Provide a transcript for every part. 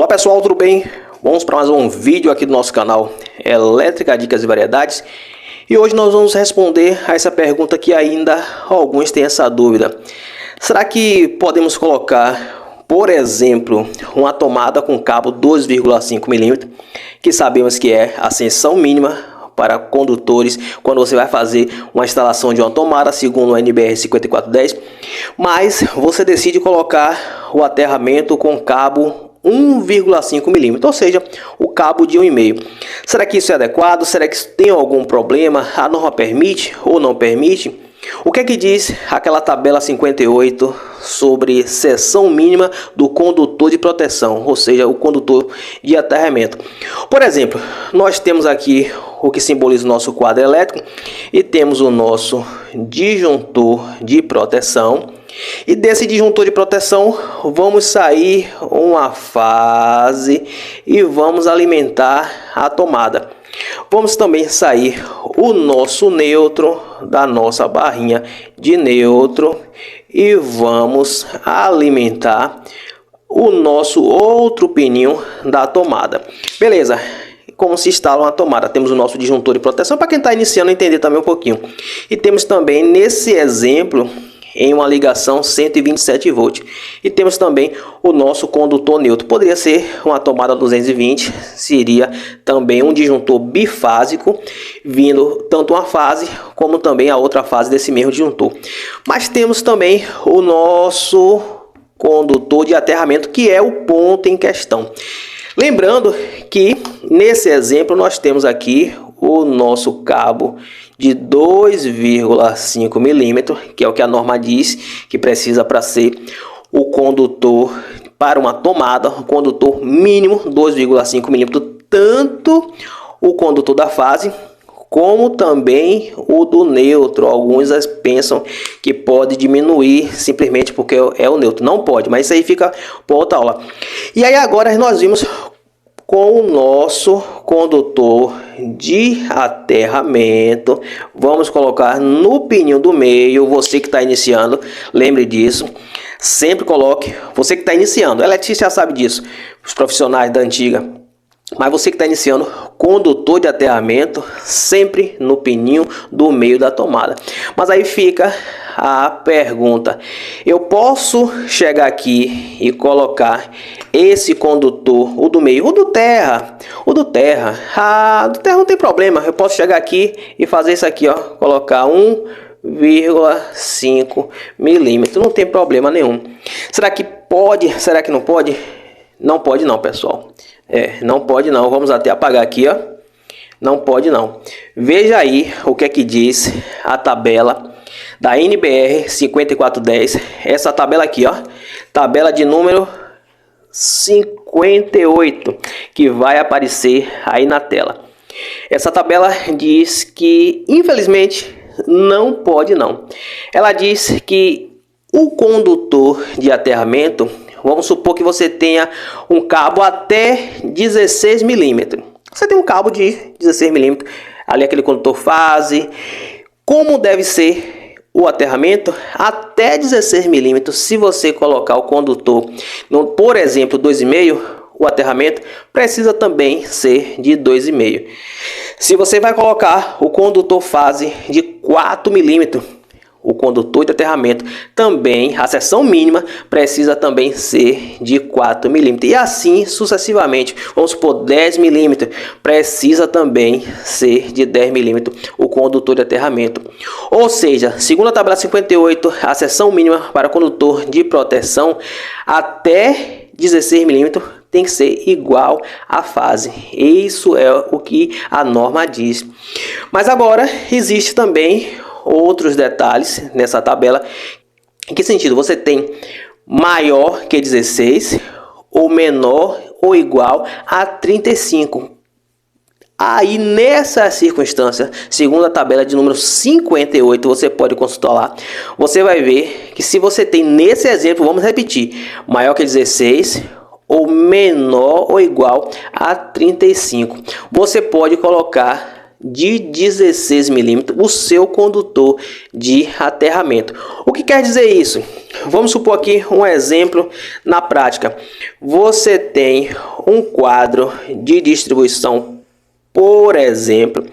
Olá pessoal, tudo bem? Vamos para mais um vídeo aqui do nosso canal Elétrica, Dicas e Variedades. E hoje nós vamos responder a essa pergunta que ainda alguns têm essa dúvida. Será que podemos colocar, por exemplo, uma tomada com cabo 2,5 mm, que sabemos que é a seção mínima para condutores quando você vai fazer uma instalação de uma tomada segundo o NBR 5410, mas você decide colocar o aterramento com cabo 1,5 mm, ou seja, o cabo de 1,5. Será que isso é adequado? Será que isso tem algum problema? A norma permite ou não permite? O que é que diz aquela tabela 58 sobre seção mínima do condutor de proteção, ou seja, o condutor de aterramento? Por exemplo, nós temos aqui o que simboliza o nosso quadro elétrico e temos o nosso disjuntor de proteção. E desse disjuntor de proteção vamos sair uma fase e vamos alimentar a tomada. Vamos também sair o nosso neutro da nossa barrinha de neutro e vamos alimentar o nosso outro pininho da tomada. Beleza? Como se instala uma tomada? Temos o nosso disjuntor de proteção para quem está iniciando entender também um pouquinho. E temos também nesse exemplo em uma ligação 127 volts. E temos também o nosso condutor neutro. Poderia ser uma tomada 220, seria também um disjuntor bifásico, vindo tanto uma fase como também a outra fase desse mesmo disjuntor. Mas temos também o nosso condutor de aterramento, que é o ponto em questão. Lembrando que nesse exemplo nós temos aqui o nosso cabo de 2,5 mm, que é o que a norma diz que precisa para ser o condutor para uma tomada, o condutor mínimo 2,5 mm, tanto o condutor da fase como também o do neutro. Alguns pensam que pode diminuir simplesmente porque é o neutro. Não pode, mas isso aí fica para outra aula. E aí agora nós vimos com o nosso condutor de aterramento. Vamos colocar no pininho do meio. Você que está iniciando, lembre disso. Sempre coloque, você que está iniciando, a Letícia já sabe disso, os profissionais da antiga. Mas você que está iniciando, condutor de aterramento sempre no pininho do meio da tomada. Mas aí fica a pergunta: eu posso chegar aqui e colocar esse condutor, o do meio, o do terra do terra não tem problema. Eu posso chegar aqui e fazer isso aqui, ó, colocar 1,5 milímetros, não tem problema nenhum. Será que pode? Será que não pode? Não pode não, pessoal. Não pode não. Vamos até apagar aqui, ó. Não pode não. Veja aí o que é que diz a tabela da NBR 5410. Essa tabela aqui, ó. Tabela de número 58, que vai aparecer aí na tela. Essa tabela diz que, infelizmente, não pode não. Ela diz que o condutor de aterramento, vamos supor que você tenha um cabo até 16 milímetros. Você tem um cabo de 16 milímetros, ali aquele condutor fase. Como deve ser o aterramento? Até 16 milímetros. Se você colocar o condutor, por exemplo, 2,5, o aterramento precisa também ser de 2,5. Se você vai colocar o condutor fase de 4 milímetros, o condutor de aterramento também, a seção mínima precisa também ser de 4 milímetros. E assim sucessivamente. Vamos supor 10 milímetros, precisa também ser de 10 milímetros o condutor de aterramento. Ou seja, segundo a tabela 58, a seção mínima para condutor de proteção até 16 milímetros tem que ser igual à fase. Isso é o que a norma diz. Mas agora existe também outros detalhes nessa tabela. Em que sentido? Você tem maior que 16 ou menor ou igual a 35. Aí nessa circunstância, segundo a tabela de número 58, você pode consultar lá. Você vai ver que se você tem nesse exemplo, vamos repetir, maior que 16 ou menor ou igual a 35, você pode colocar de 16 milímetros o seu condutor de aterramento. O que quer dizer isso? vamos supor aqui um exemplo na prática. Você tem um quadro de distribuição, por exemplo,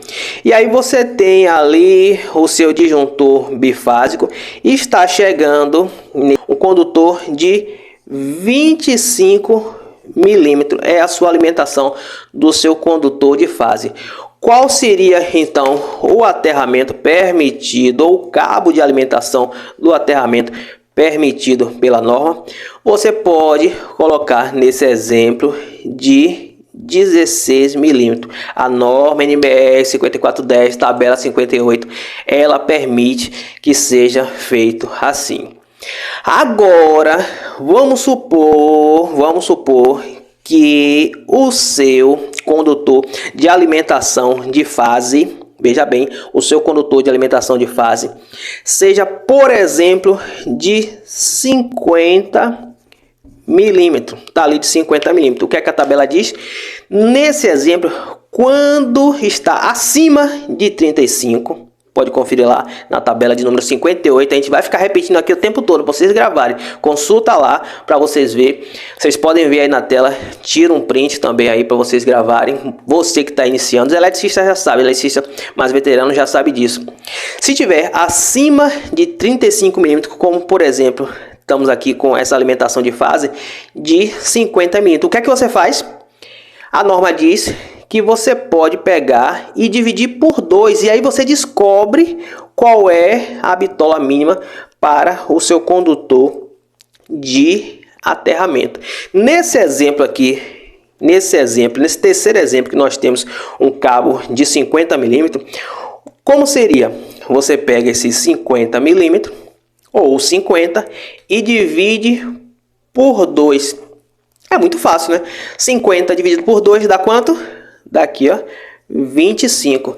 e aí você tem ali o seu disjuntor bifásico e está chegando um condutor de 25 milímetros, é a sua alimentação do seu condutor de fase. Qual seria então o aterramento permitido ou o cabo de alimentação do aterramento permitido pela norma? Você pode colocar nesse exemplo de 16 milímetros. A norma NBR 5410, tabela 58, ela permite que seja feito assim. Agora, vamos supor que o seu condutor de alimentação de fase, veja bem, o seu condutor de alimentação de fase seja, por exemplo, de 50 milímetros, tá ali de 50 milímetros. O que é que a tabela diz? Nesse exemplo, quando está acima de 35, pode conferir lá na tabela de número 58, a gente vai ficar repetindo aqui o tempo todo, para vocês gravarem. Consulta lá para vocês verem. Vocês podem ver aí na tela, tira um print também aí para vocês gravarem. Você que está iniciando, os eletricistas já sabem, eletricista mais veterano já sabe disso. Se tiver acima de 35 milímetros, como por exemplo, estamos aqui com essa alimentação de fase de 50 milímetros. O que é que você faz? A norma diz que você pode pegar e dividir por 2. E aí você descobre qual é a bitola mínima para o seu condutor de aterramento. Nesse exemplo aqui, nesse terceiro exemplo que nós temos um cabo de 50 milímetros, como seria? Você pega esses 50 milímetros ou 50 e divide por 2. É muito fácil, né? 50 dividido por 2 dá quanto? Daqui, ó, 25.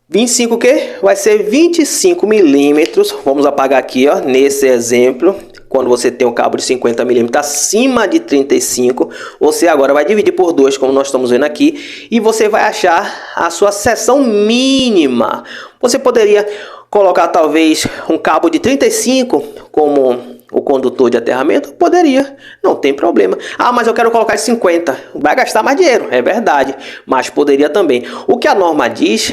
25 o quê? Vai ser 25 milímetros. Vamos apagar aqui, ó, nesse exemplo. Quando você tem um cabo de 50 milímetros acima de 35, você agora vai dividir por 2, como nós estamos vendo aqui, e você vai achar a sua seção mínima. Você poderia colocar talvez um cabo de 35 como o condutor de aterramento? Poderia, não tem problema. Ah, mas eu quero colocar 50, vai gastar mais dinheiro, é verdade, mas poderia também. O que a norma diz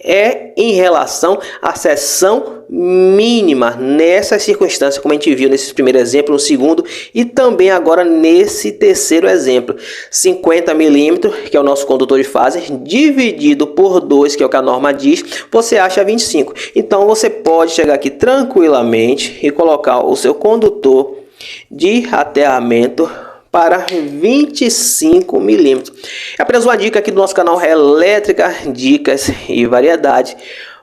é em relação à seção mínima nessas circunstâncias, como a gente viu nesse primeiro exemplo, no segundo e também agora nesse terceiro exemplo. 50 milímetros, que é o nosso condutor de fase, dividido por 2, que é o que a norma diz, você acha 25. Então você pode chegar aqui tranquilamente e colocar o seu condutor de aterramento para 25 milímetros. É apenas uma dica aqui do nosso canal Elétrica, Dicas e Variedade.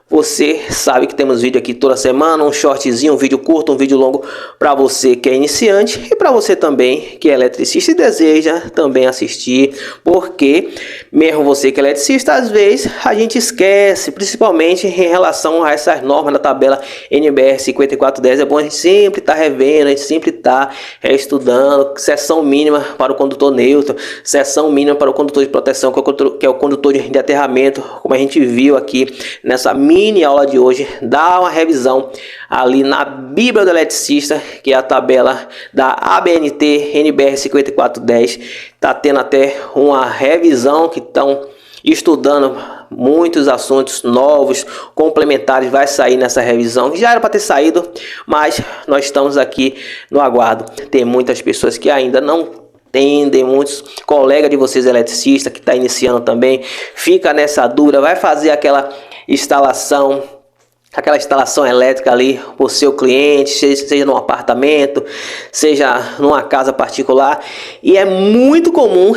Você sabe que temos vídeo aqui toda semana, um shortzinho, um vídeo curto, um vídeo longo para você que é iniciante e para você também que é eletricista e deseja também assistir, porque mesmo você que é eletricista, às vezes a gente esquece, principalmente em relação a essas normas da tabela NBR 5410, é bom a gente sempre estar revendo, a gente sempre estar estudando, seção mínima para o condutor neutro, seção mínima para o condutor de proteção, que é o condutor de aterramento, como a gente viu aqui nessa mini aula de hoje. Dá uma revisão ali na Bíblia do Eletricista, que é a tabela da ABNT NBR 5410. Tá tendo até uma revisão que estão estudando muitos assuntos novos, complementares, vai sair nessa revisão. Já era para ter saído, mas nós estamos aqui no aguardo. Tem muitas pessoas que ainda não entendem, muitos colegas de vocês eletricistas que está iniciando também, fica nessa dúvida, vai fazer aquela instalação elétrica ali para o seu cliente, seja num apartamento, seja numa casa particular, e é muito comum,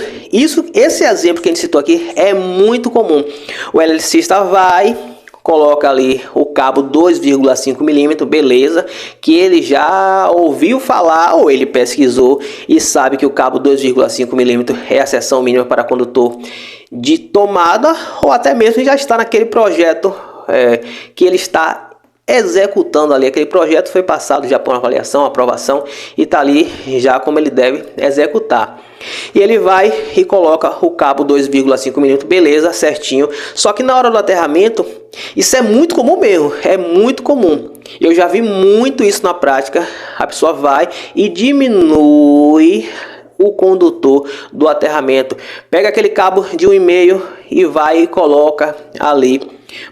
esse exemplo que a gente citou aqui é muito comum. O eletricista vai, coloca ali o cabo 2,5 milímetros, beleza, que ele já ouviu falar ou ele pesquisou e sabe que o cabo 2,5 milímetros é a seção mínima para condutor de tomada, ou até mesmo já está naquele projeto que ele está executando ali. Aquele projeto foi passado já por uma avaliação, aprovação, e está ali já como ele deve executar. E ele vai e coloca o cabo 2,5 milímetros, beleza, certinho. Só que na hora do aterramento, isso é muito comum mesmo, é muito comum. Eu já vi muito isso na prática. A pessoa vai e diminui o condutor do aterramento. Pega aquele cabo de 1,5 e vai e coloca ali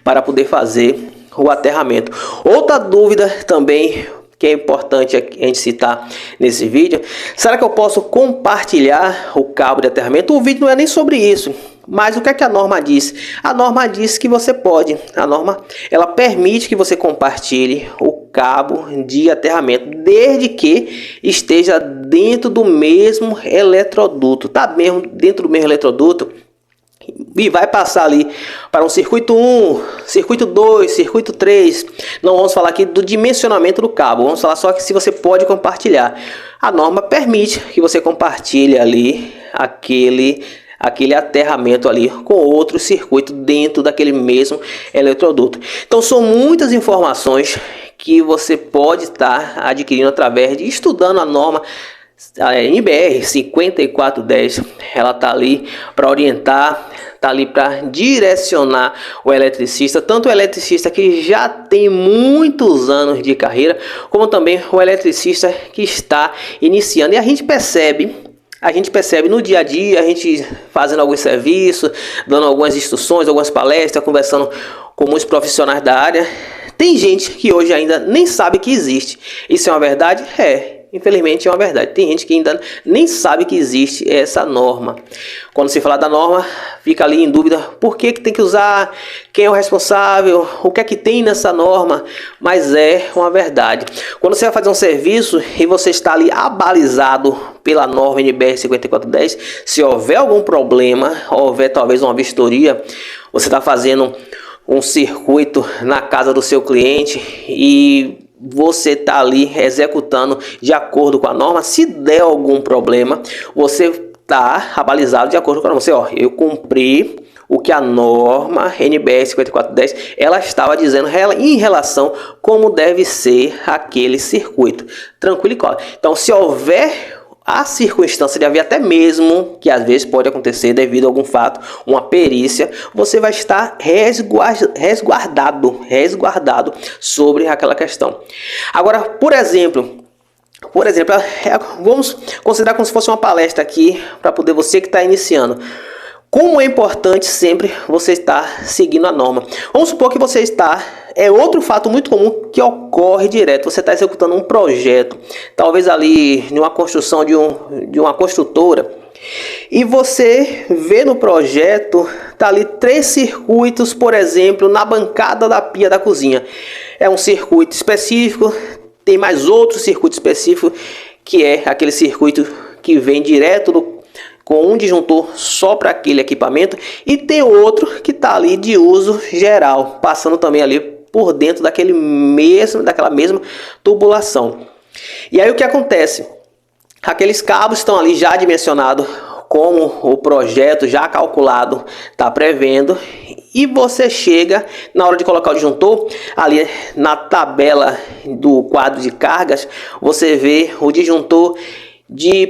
para poder fazer o aterramento. Outra dúvida também que é importante a gente citar nesse vídeo: será que eu posso compartilhar o cabo de aterramento? O vídeo não é nem sobre isso, mas o que é que a norma diz? A norma diz que você pode. A norma, ela permite que você compartilhe o cabo de aterramento, desde que esteja dentro do mesmo eletroduto. Tá mesmo dentro do mesmo eletroduto e vai passar ali para um circuito 1, circuito 2, circuito 3. Não vamos falar aqui do dimensionamento do cabo, vamos falar só que se você pode compartilhar. A norma permite que você compartilhe ali aquele aterramento ali com outro circuito dentro daquele mesmo eletroduto. Então são muitas informações que você pode estar adquirindo através de estudando a norma. A NBR 5410, ela está ali para orientar, está ali para direcionar o eletricista, tanto o eletricista que já tem muitos anos de carreira, como também o eletricista que está iniciando. E a gente percebe no dia a dia, a gente fazendo alguns serviços, dando algumas instruções, algumas palestras, conversando com muitos profissionais da área. Tem gente que hoje ainda nem sabe que existe. Isso é uma verdade? Infelizmente é uma verdade. Tem gente que ainda nem sabe que existe essa norma. Quando se fala da norma, fica ali em dúvida por que tem que usar, quem é o responsável, o que é que tem nessa norma. Mas é uma verdade. Quando você vai fazer um serviço e você está ali abalizado pela norma NBR 5410, se houver algum problema, houver talvez uma vistoria, você está fazendo um circuito na casa do seu cliente e você está ali executando de acordo com a norma. Se der algum problema, você está abalizado de acordo com a norma. Você, eu cumpri o que a norma NBR 5410 ela estava dizendo em relação como deve ser aquele circuito. Tranquilo e claro. Então, se houver a circunstância de haver até mesmo, que às vezes pode acontecer devido a algum fato, uma perícia, você vai estar resguardado sobre aquela questão. Agora, por exemplo, vamos considerar como se fosse uma palestra aqui, para poder você que está iniciando. Como é importante sempre você estar seguindo a norma. Vamos supor que você está... É outro fato muito comum que ocorre direto. Você está executando um projeto, talvez ali de uma construção de uma construtora, e você vê no projeto, tá ali 3 circuitos, por exemplo, na bancada da pia da cozinha. É um circuito específico, tem mais outro circuito específico, que é aquele circuito que vem direto com um disjuntor só para aquele equipamento, e tem outro que está ali de uso geral, passando também ali por dentro daquela mesma tubulação. E aí o que acontece? Aqueles cabos estão ali já dimensionados, como o projeto já calculado está prevendo, e você chega na hora de colocar o disjuntor, ali na tabela do quadro de cargas, você vê o disjuntor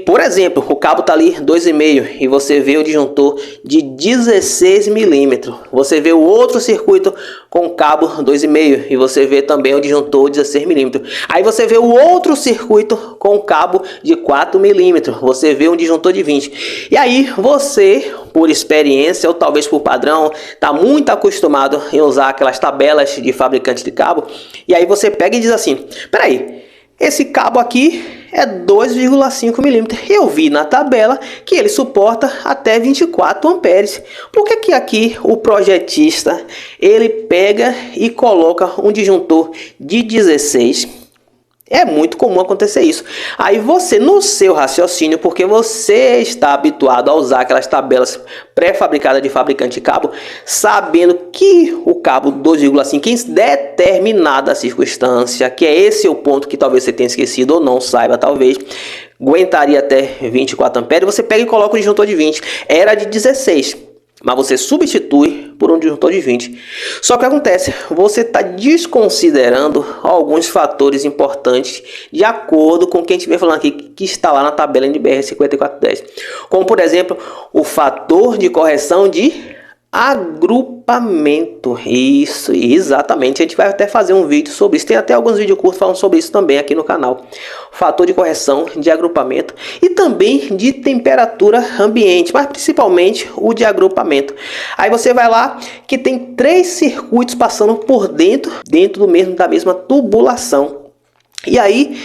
por exemplo, o cabo está ali 2,5 e você vê o disjuntor de 16 milímetros. Você vê o outro circuito com cabo 2,5 e você vê também o disjuntor 16 milímetros. Aí você vê o outro circuito com cabo de 4 milímetros. Você vê um disjuntor de 20. E aí você, por experiência ou talvez por padrão, está muito acostumado em usar aquelas tabelas de fabricante de cabo. E aí você pega e diz assim: peraí, esse cabo aqui é 2,5 milímetros. Eu vi na tabela que ele suporta até 24 amperes. Por que aqui o projetista ele pega e coloca um disjuntor de 16? É muito comum acontecer isso. Aí você, no seu raciocínio, porque você está habituado a usar aquelas tabelas pré-fabricadas de fabricante de cabo, sabendo que o cabo 2,5 em determinada circunstância, que é esse o ponto que talvez você tenha esquecido ou não saiba, talvez, aguentaria até 24 amperes, você pega e coloca o disjuntor de 20. Era de 16. Mas você substitui por um disjuntor de 20. Só que acontece, você está desconsiderando alguns fatores importantes de acordo com o que a gente vem falando aqui, que está lá na tabela NBR 5410. Como, por exemplo, o fator de correção de agrupamento. Isso, exatamente. A gente vai até fazer um vídeo sobre isso. Tem até alguns vídeos curtos falando sobre isso também aqui no canal. Fator de correção de agrupamento e também de temperatura ambiente, mas principalmente o de agrupamento. Aí você vai lá que tem 3 circuitos passando por dentro da mesma tubulação. E aí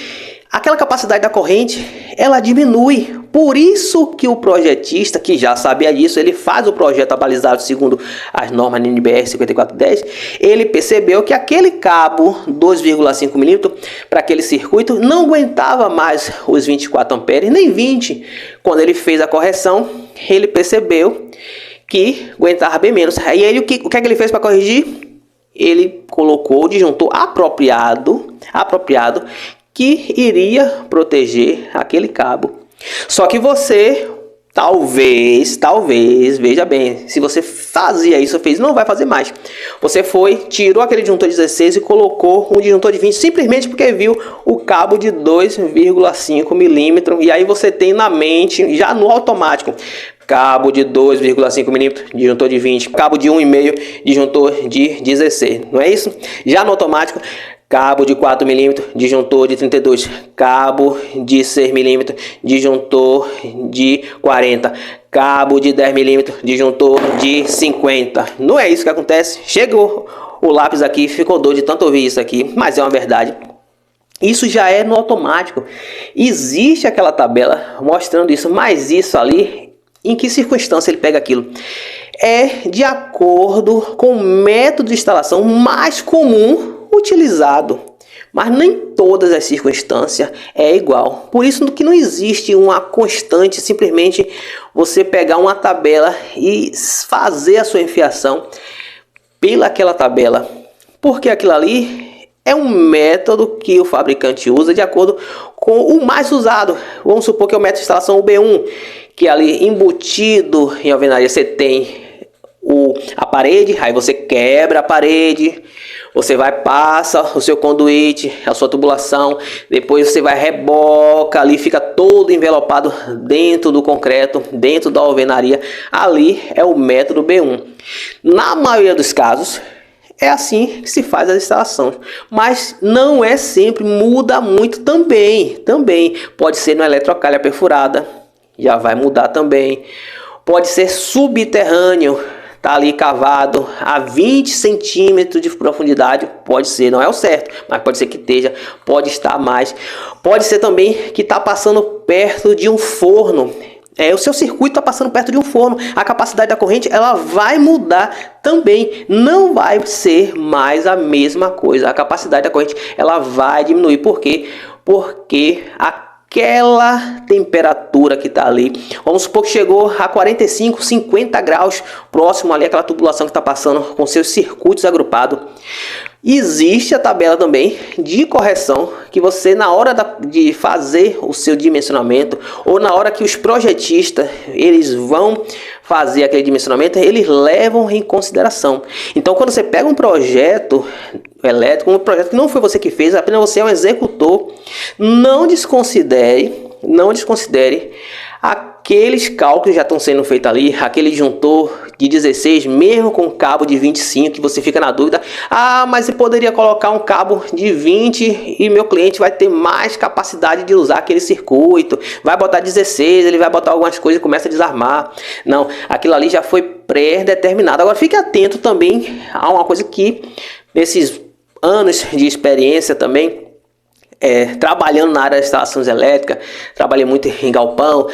aquela capacidade da corrente, ela diminui. Por isso que o projetista, que já sabia disso, ele faz o projeto abalizado segundo as normas NBR 5410, ele percebeu que aquele cabo 2,5 mm para aquele circuito não aguentava mais os 24 amperes, nem 20. Quando ele fez a correção, ele percebeu que aguentava bem menos. Aí ele, o que é que ele fez para corrigir? Ele colocou o disjuntor apropriado que iria proteger aquele cabo. Só que você, talvez, veja bem, se você fazia isso, não vai fazer mais. Você tirou aquele disjuntor 16 e colocou um disjuntor de 20, simplesmente porque viu o cabo de 2,5 mm. E aí você tem na mente, já no automático, cabo de 2,5 mm, disjuntor de 20, cabo de 1,5, disjuntor de 16. Não é isso? Já no automático, cabo de 4 mm, disjuntor de 32, cabo de 6 mm, disjuntor de 40, cabo de 10 mm, disjuntor de 50. Não é isso que acontece? Chegou o lápis aqui, ficou doido de tanto ouvir isso aqui, mas é uma verdade. Isso já é no automático. Existe aquela tabela mostrando isso, mas isso ali, em que circunstância ele pega aquilo? É de acordo com o método de instalação mais comum utilizado, mas nem todas as circunstâncias é igual. Por isso que não existe uma constante, simplesmente você pegar uma tabela e fazer a sua enfiação pelaquela tabela, porque aquilo ali é um método que o fabricante usa de acordo com o mais usado. Vamos supor que é o método de instalação B1, que ali embutido em alvenaria você tem a parede, aí você quebra a parede, você passa o seu conduíte, a sua tubulação, depois você reboca ali, fica todo envelopado dentro do concreto, dentro da alvenaria. Ali é o método B1. Na maioria dos casos é assim que se faz a instalação, mas não é sempre, muda muito também. Pode ser no eletrocalha perfurada, já vai mudar também. Pode ser subterrâneo, tá ali cavado a 20 centímetros de profundidade, pode ser, não é o certo, mas pode ser que esteja, pode estar mais. Pode ser também que está passando perto de um forno. O seu circuito está passando perto de um forno, a capacidade da corrente ela vai mudar também, não vai ser mais a mesma coisa, a capacidade da corrente ela vai diminuir. Por quê? Porque aquela temperatura que está ali, vamos supor que chegou a 45, 50 graus, próximo ali àquela tubulação que está passando com seus circuitos agrupados. Existe a tabela também de correção que você, na hora de fazer o seu dimensionamento, ou na hora que os projetistas eles vão fazer aquele dimensionamento, eles levam em consideração. Então, quando você pega um projeto elétrico, um projeto que não foi você que fez, apenas você é um executor, não desconsidere aqueles cálculos que já estão sendo feitos ali, aquele disjuntor de 16, mesmo com cabo de 25, que você fica na dúvida, mas eu poderia colocar um cabo de 20 e meu cliente vai ter mais capacidade de usar aquele circuito, vai botar 16, ele vai botar algumas coisas e começa a desarmar. Não, aquilo ali já foi pré-determinado. Agora fique atento também a uma coisa que, nesses anos de experiência também, trabalhando na área de instalações elétricas, trabalhei muito em galpão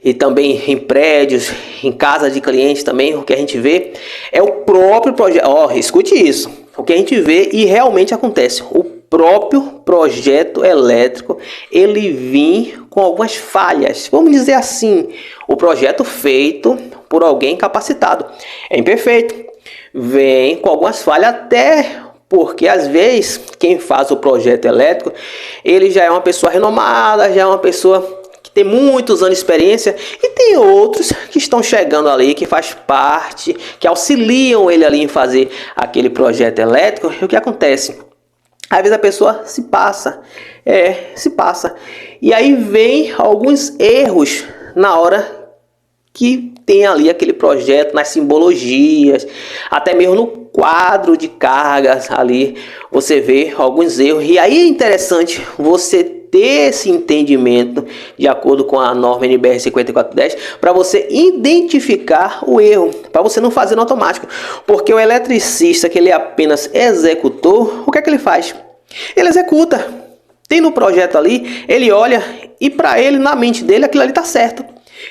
e também em prédios, em casa de clientes também. O que a gente vê é o próprio projeto. Escute isso, o que a gente vê e realmente acontece, o próprio projeto elétrico ele vem com algumas falhas, vamos dizer assim, o projeto feito por alguém capacitado é imperfeito, vem com algumas falhas, até porque às vezes quem faz o projeto elétrico ele já é uma pessoa renomada, já é uma pessoa que tem muitos anos de experiência, e tem outros que estão chegando ali, que faz parte, que auxiliam ele ali em fazer aquele projeto elétrico. E o que acontece? Às vezes a pessoa se passa, e aí vem alguns erros na hora que tem ali aquele projeto nas simbologias, até mesmo no quadro de cargas ali, você vê alguns erros. E aí é interessante você ter esse entendimento de acordo com a norma NBR 5410 para você identificar o erro, para você não fazer no automático. Porque o eletricista que ele é apenas executor, o que é que ele faz? Ele executa. Tem no projeto ali, ele olha e para ele, na mente dele, aquilo ali está certo.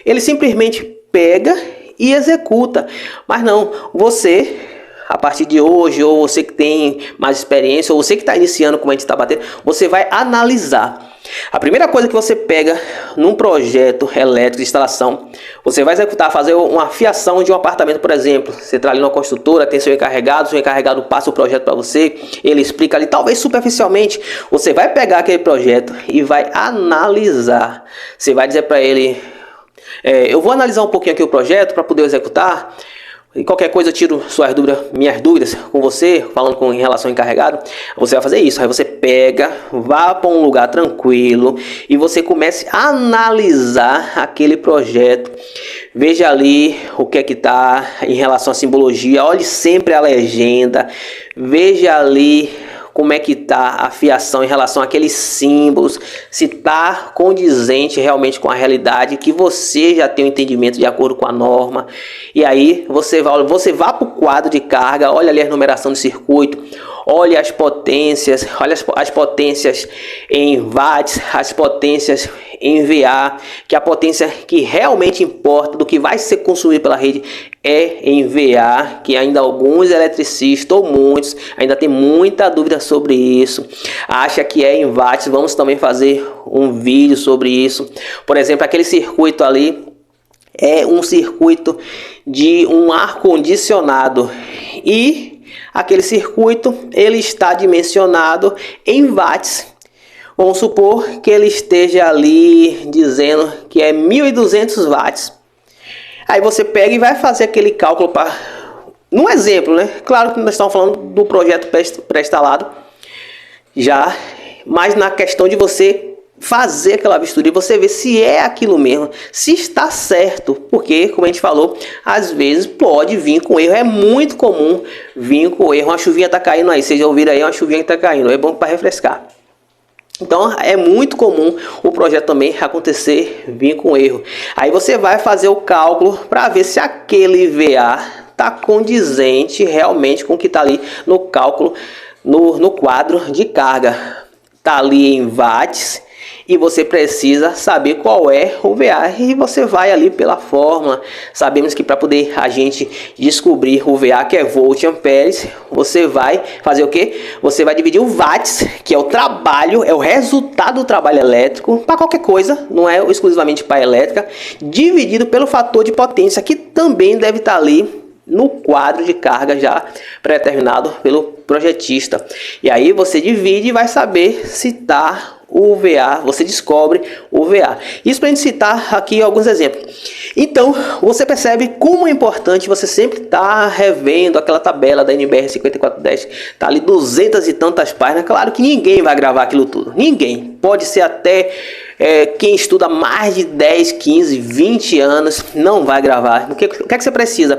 Ele simplesmente pega e executa. Mas não, você, a partir de hoje, ou você que tem mais experiência, ou você que está iniciando, como a gente está batendo, você vai analisar. A primeira coisa que você pega num projeto elétrico de instalação, você vai executar, fazer uma fiação de um apartamento, por exemplo. Você está ali na construtora, tem seu encarregado passa o projeto para você, ele explica ali, talvez superficialmente. Você vai pegar aquele projeto e vai analisar. Você vai dizer para ele, eu vou analisar um pouquinho aqui o projeto para poder executar. E qualquer coisa eu tiro minhas dúvidas com você, falando em relação ao encarregado. Você vai fazer isso, aí você pega, vá para um lugar tranquilo e você comece a analisar aquele projeto. Veja ali o que é que está em relação à simbologia, olhe sempre a legenda, veja ali como é que está a fiação em relação àqueles símbolos, se está condizente realmente com a realidade, que você já tem um entendimento de acordo com a norma. E aí você vai para o quadro de carga, olha ali a numeração do circuito, olha as potências, olha as potências em watts, as potências em VA, que a potência que realmente importa do que vai ser consumido pela rede é em VA, que ainda alguns eletricistas ou muitos ainda tem muita dúvida sobre isso, acha que é em watts. Vamos também fazer um vídeo sobre isso. Por exemplo, aquele circuito ali é um circuito de um ar-condicionado e aquele circuito ele está dimensionado em watts. Vamos supor que ele esteja ali dizendo que é 1.200 watts. Aí você pega e vai fazer aquele cálculo para... Num exemplo, né? Claro que nós estamos falando do projeto pré-instalado já, mas na questão de você fazer aquela vistoria, você ver se é aquilo mesmo, se está certo, porque, como a gente falou, às vezes pode vir com erro, é muito comum vir com erro. Uma chuvinha está caindo aí, vocês já ouviram aí, uma chuvinha que está caindo, é bom para refrescar. Então é muito comum o projeto também acontecer, vir com erro. Aí você vai fazer o cálculo para ver se aquele VA está condizente realmente com o que está ali no cálculo, no quadro de carga. Está ali em watts e você precisa saber qual é o VA. E você vai ali pela fórmula. Sabemos que para poder a gente descobrir o VA, que é volt amperes, você vai fazer o que? Você vai dividir o watts, que é o trabalho, é o resultado do trabalho elétrico, para qualquer coisa, não é exclusivamente para elétrica, dividido pelo fator de potência, que também deve estar ali no quadro de carga já pré-determinado pelo projetista. E aí você divide e vai saber se está o VA, você descobre o VA. Isso para a gente citar aqui alguns exemplos. Então você percebe como é importante você sempre estar revendo aquela tabela da NBR 5410. Tá ali 200 e tantas páginas. Claro que ninguém vai gravar aquilo tudo, ninguém. Pode ser até quem estuda mais de 10, 15, 20 anos não vai gravar. O que é que você precisa?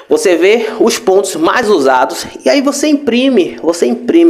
Você vê os pontos mais usados e aí você imprime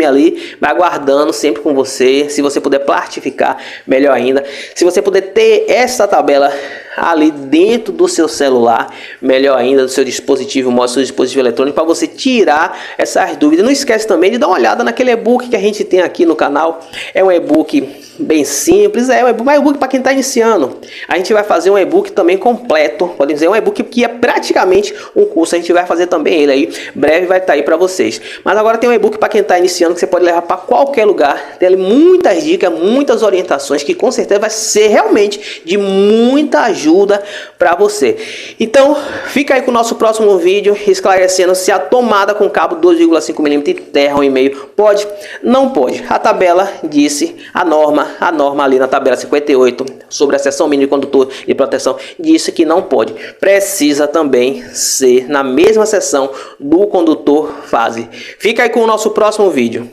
ali, vai guardando sempre com você. Se você puder plastificar, melhor ainda. Se você puder ter essa tabela ali dentro do seu celular, melhor ainda, do seu dispositivo móvel, do seu dispositivo eletrônico, para você tirar essas dúvidas. Não esquece também de dar uma olhada naquele e-book que a gente tem aqui no canal. É um e-book bem simples, é um e-book para quem está iniciando. A gente vai fazer um e-book também completo, pode dizer, um e-book que é praticamente um curso. A gente vai fazer também ele aí, breve vai estar aí para vocês. Mas agora tem um e-book para quem está iniciando, que você pode levar para qualquer lugar. Tem ali muitas dicas, muitas orientações, que com certeza vai ser realmente de muita ajuda para você. Então fica aí com o nosso próximo vídeo, esclarecendo se a tomada com cabo 2,5 mm de terra 1,5 pode, não pode. A tabela disse, a norma ali na tabela 58 sobre a seção mínima de condutor de proteção disse que não pode. Precisa também ser na mesma seção do condutor fase. Fica aí com o nosso próximo vídeo.